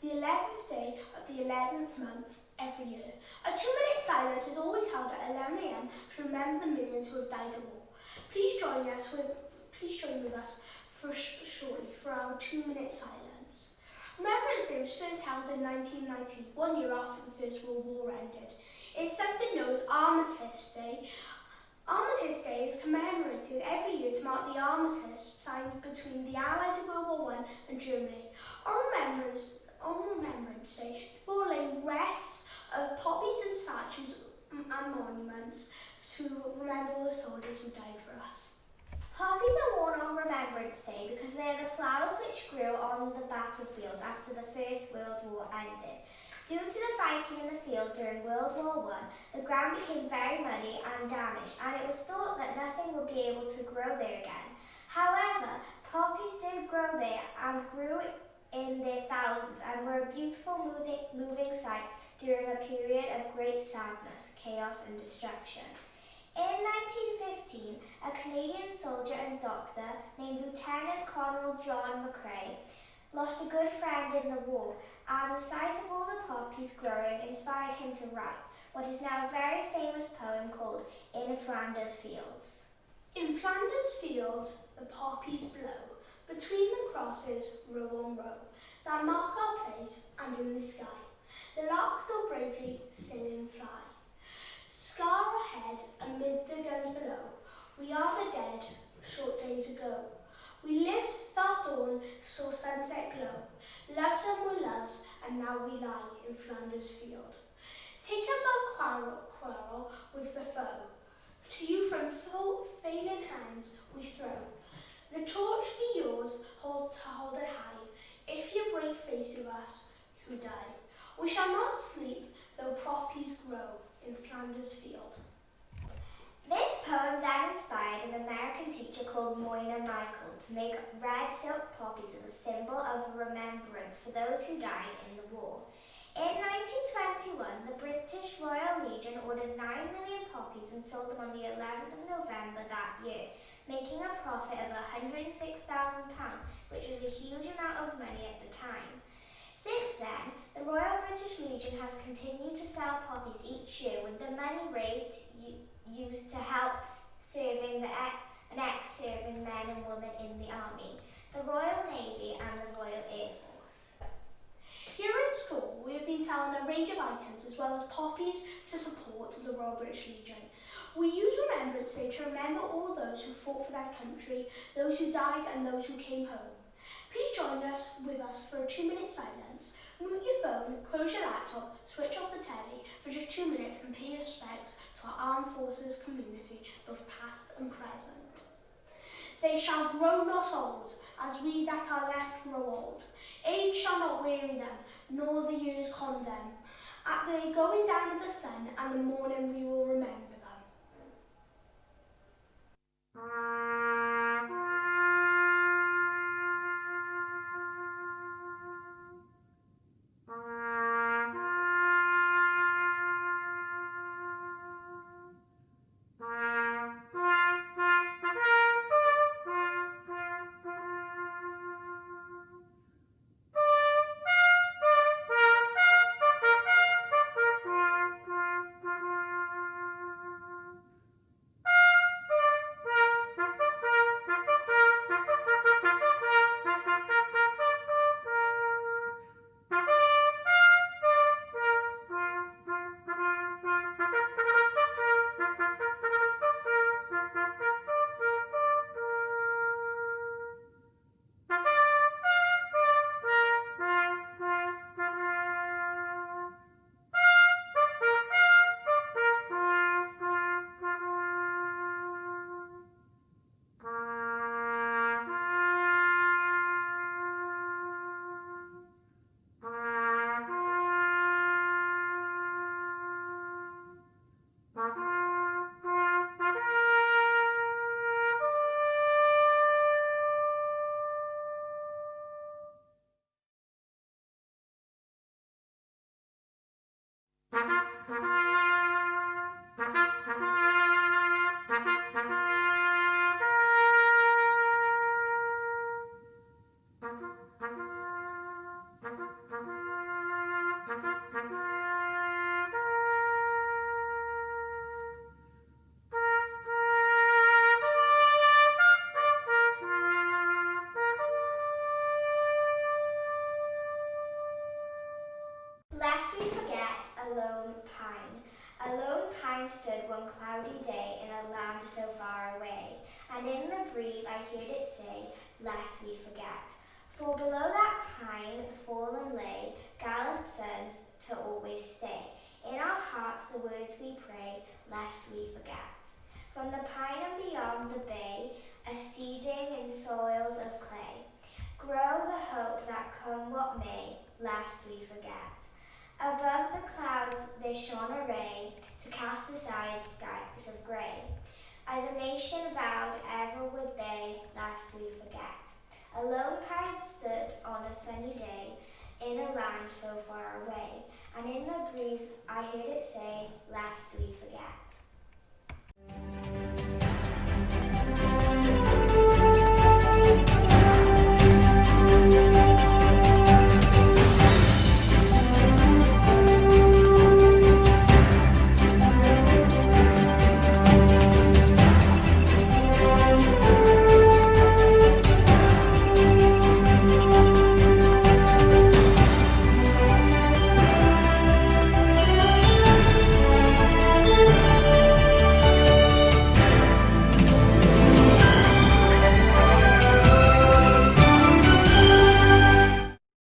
the 11th day of the 11th month every year. A 2-minute silence is always held at 11 a.m. to remember the millions who have died at war. Please join with us shortly for our 2-minute silence. Remembrance Day was first held in 1990, 1 year after the First World War ended. It's something known as Armistice Day. Armistice Day is commemorated every year to mark the armistice signed between the Allies of World War I and Germany. On Remembrance Day, people lay wreaths of poppies and statues and monuments to remember all the soldiers who died for us. Poppies are worn on Remembrance Day because they are the flowers which grew on the battlefields after the First World War ended. Due to the fighting in the field during World War I, the ground became very muddy and damaged, and it was thought that nothing would be able to grow there again. However, poppies did grow there and grew in their thousands and were a beautiful moving sight during a period of great sadness, chaos and destruction. In 1915, a Canadian soldier and doctor named Lieutenant Colonel John McCrae lost a good friend in the war, and the sight of all the poppies growing inspired him to write what is now a very famous poem called In Flanders Fields. In Flanders fields the poppies blow, between the crosses row on row, that mark our place and in the sky. The larks still bravely sing and fly. Scar ahead amid the guns below, we are the dead, short days ago. We lived, felt dawn, saw sunset glow, loved and were loved, and now we lie in Flanders field. Take up our quarrel with the foe, to you from failing hands we throw. The torch be yours, hold it high, if you break faith with us who die. We shall not sleep, though poppies grow in Flanders field. This poem then inspired an American teacher called Moyna Michael to make red silk poppies as a symbol of remembrance for those who died in the war. In 1921, the British Royal Legion ordered 9 million poppies and sold them on the 11th of November that year, making a profit of £106,000, which was a huge amount of money at the time. Since then, the Royal British Legion has continued to sell poppies each year, with the money raised used to help serving and ex-serving men and women in the Army, the Royal Navy and the Royal Air Force. Here at school, we have been selling a range of items as well as poppies to support the Royal British Legion. We use Remembrance Day to remember all those who fought for their country, those who died and those who came home. Please join us with us for a 2-minute silence. Mute your phone, close your laptop, switch off the telly for just 2 minutes and pay respects to our armed forces community, both past and present. They shall grow not old, as we that are left grow old. Age shall not weary them, nor the years condemn. At the going down of the sun and the morning we will remember them. lone pine. A lone pine stood one cloudy day in a land so far away, and in the breeze I heard it say, lest we forget. For below that pine the fallen lay, gallant sons to always stay. In our hearts the words we pray, lest we forget. From the pine and beyond the bay, a seeding in soils of clay, grow the hope that come what may, lest we forget. Above the clouds there shone a ray to cast aside skies of grey. As a nation vowed ever would they, lest we forget. A lone pine stood on a sunny day in a land so far away, and in the breeze I heard it say, lest we forget.